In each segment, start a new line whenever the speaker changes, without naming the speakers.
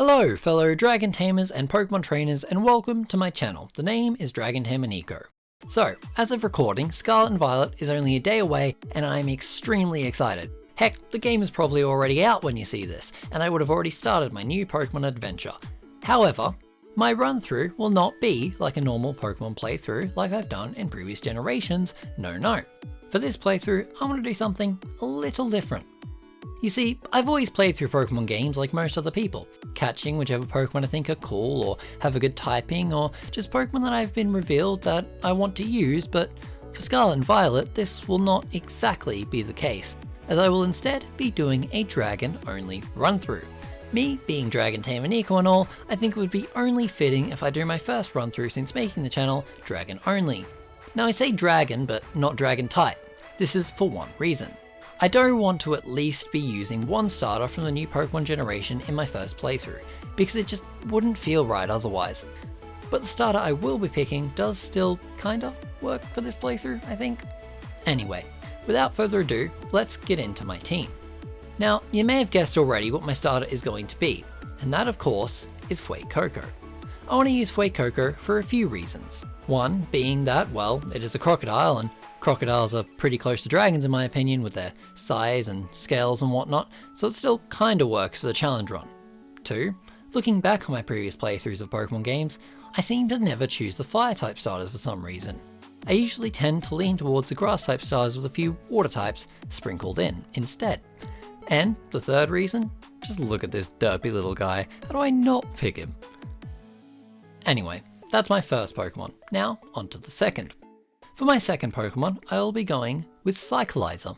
Hello fellow Dragon Tamers and Pokemon trainers, and welcome to my channel. The name is Dragon Tamer Nico. So, as of recording, Scarlet and Violet is only a day away and I'm extremely excited. Heck, the game is probably already out when you see this, and I would have already started my new Pokemon adventure. However, my run through will not be like a normal Pokemon playthrough like I've done in previous generations, no. For this playthrough, I want to do something a little different. You see, I've always played through Pokemon games like most other people, catching whichever Pokemon I think are cool or have a good typing, or just Pokemon that I've been revealed that I want to use, but for Scarlet and Violet this will not exactly be the case, as I will instead be doing a dragon only run through. Me being Dragon Tamer Nico and all, I think it would be only fitting if I do my first run through since making the channel dragon only. Now I say dragon but not dragon type. This is for one reason. I do want to at least be using one starter from the new Pokemon generation in my first playthrough, because it just wouldn't feel right otherwise. But the starter I will be picking does still kinda work for this playthrough, I think. Anyway, without further ado, let's get into my team. Now, you may have guessed already what my starter is going to be, and that of course is Fuecoco. I want to use Fuecoco for a few reasons. One being that, well, it is a crocodile, and crocodiles are pretty close to dragons in my opinion with their size and scales and whatnot, so it still kinda works for the challenge run. Two, looking back on my previous playthroughs of Pokemon games, I seem to never choose the fire type starters for some reason. I usually tend to lean towards the grass type starters with a few water types sprinkled in instead. And the third reason, just look at this derpy little guy, how do I not pick him? Anyway, that's my first Pokemon, now onto the second. For my second Pokemon, I will be going with Cyclizer.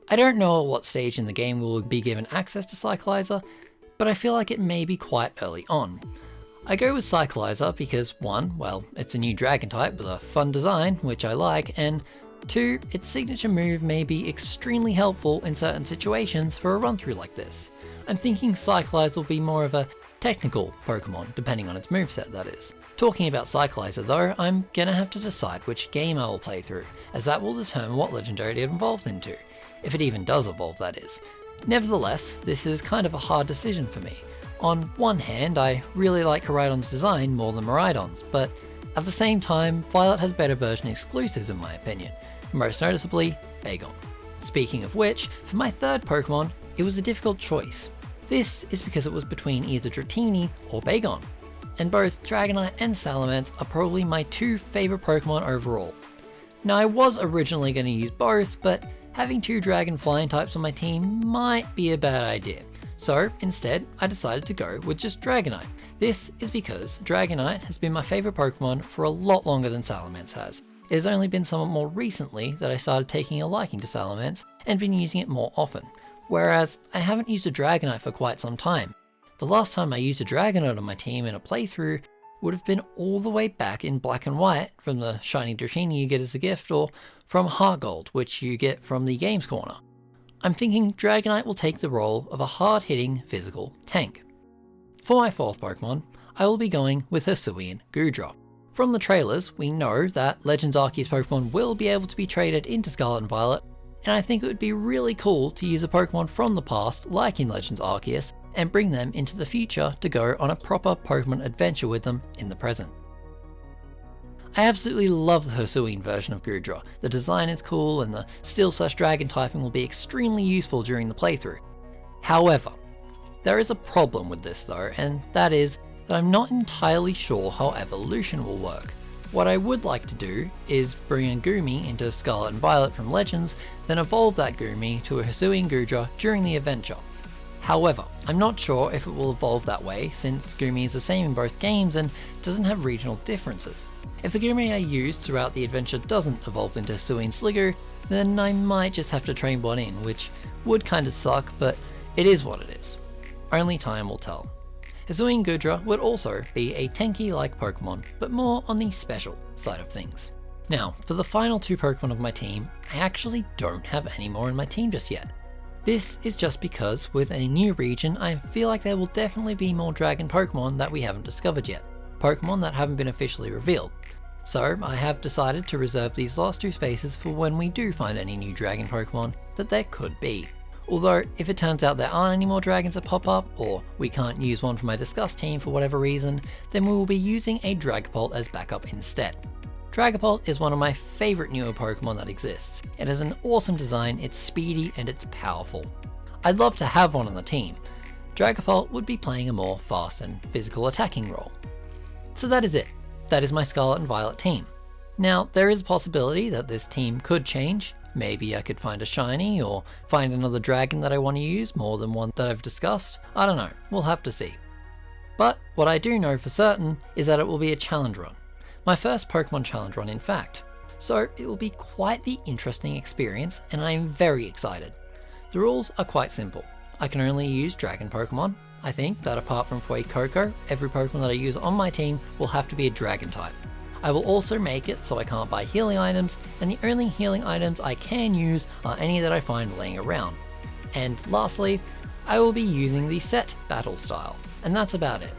I don't know at what stage in the game we will be given access to Cyclizer, but I feel like it may be quite early on. I go with Cyclizer because one, well, it's a new dragon type with a fun design, which I like, and two, its signature move may be extremely helpful in certain situations for a run through like this. I'm thinking Cyclizer will be more of a technical Pokemon, depending on its moveset that is. Talking about Cyclizer though, I'm gonna have to decide which game I will play through, as that will determine what legendary it evolves into, if it even does evolve that is. Nevertheless, this is kind of a hard decision for me. On one hand, I really like Koraidon's design more than Miraidon's, but at the same time, Violet has better version exclusives in my opinion, most noticeably Bagon. Speaking of which, for my third Pokemon, it was a difficult choice. This is because it was between either Dratini or Bagon, and both Dragonite and Salamence are probably my two favourite Pokemon overall. Now I was originally going to use both, but having two Dragon flying types on my team might be a bad idea, so instead I decided to go with just Dragonite. This is because Dragonite has been my favourite Pokemon for a lot longer than Salamence has. It has only been somewhat more recently that I started taking a liking to Salamence and been using it more often, whereas I haven't used a Dragonite for quite some time. The last time I used a Dragonite on my team in a playthrough would have been all the way back in Black and White from the shiny Dratini you get as a gift, or from Heart Gold, which you get from the Games Corner. I'm thinking Dragonite will take the role of a hard-hitting physical tank. For my fourth Pokemon, I will be going with Hisuian Goodra. From the trailers, we know that Legends Arceus Pokemon will be able to be traded into Scarlet and Violet, and I think it would be really cool to use a Pokemon from the past, like in Legends Arceus, and bring them into the future to go on a proper Pokemon adventure with them in the present. I absolutely love the Hisuian version of Goodra. The design is cool and the Steel/Dragon typing will be extremely useful during the playthrough. However, there is a problem with this though, and that is that I'm not entirely sure how evolution will work. What I would like to do is bring a Goomy into Scarlet and Violet from Legends, then evolve that Goomy to a Hisuian Goodra during the adventure. However, I'm not sure if it will evolve that way since Goomy is the same in both games and doesn't have regional differences. If the Goomy I used throughout the adventure doesn't evolve into Hisuian Sliggoo, then I might just have to train one in, which would kinda suck, but it is what it is. Only time will tell. Hisuian Goodra would also be a tanky-like Pokemon, but more on the special side of things. Now, for the final two Pokemon of my team, I actually don't have any more in my team just yet. This is just because with a new region, I feel like there will definitely be more Dragon Pokemon that we haven't discovered yet, Pokemon that haven't been officially revealed. So I have decided to reserve these last two spaces for when we do find any new Dragon Pokemon that there could be. Although, if it turns out there aren't any more dragons that pop up, or we can't use one for my Discuss team for whatever reason, then we will be using a Dragapult as backup instead. Dragapult is one of my favourite newer Pokemon that exists. It has an awesome design, it's speedy, and it's powerful. I'd love to have one on the team. Dragapult would be playing a more fast and physical attacking role. So that is it. That is my Scarlet and Violet team. Now, there is a possibility that this team could change. Maybe I could find a shiny or find another dragon that I want to use more than one that I've discussed. I don't know, we'll have to see. But what I do know for certain is that it will be a challenge run. My first Pokemon challenge run in fact. So it will be quite the interesting experience and I am very excited. The rules are quite simple. I can only use dragon Pokemon. I think that apart from Fuecoco, every Pokemon that I use on my team will have to be a dragon type. I will also make it so I can't buy healing items, and the only healing items I can use are any that I find laying around. And lastly, I will be using the set battle style, and that's about it.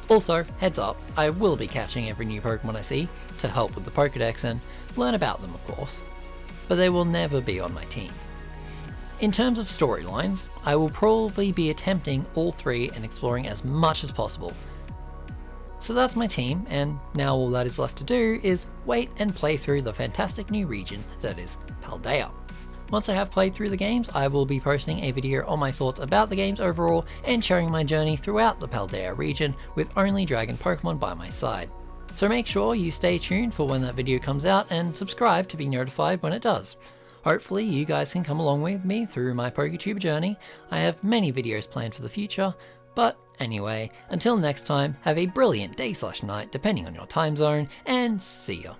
Also, heads up, I will be catching every new Pokemon I see, to help with the Pokedex and learn about them of course, but they will never be on my team. In terms of storylines, I will probably be attempting all three and exploring as much as possible. So that's my team, and now all that is left to do is wait and play through the fantastic new region that is Paldea. Once I have played through the games, I will be posting a video on my thoughts about the games overall and sharing my journey throughout the Paldea region with only dragon Pokemon by my side. So make sure you stay tuned for when that video comes out and subscribe to be notified when it does. Hopefully you guys can come along with me through my PokeTuber journey. I have many videos planned for the future, but anyway, until next time, have a brilliant day/night depending on your time zone, and see ya.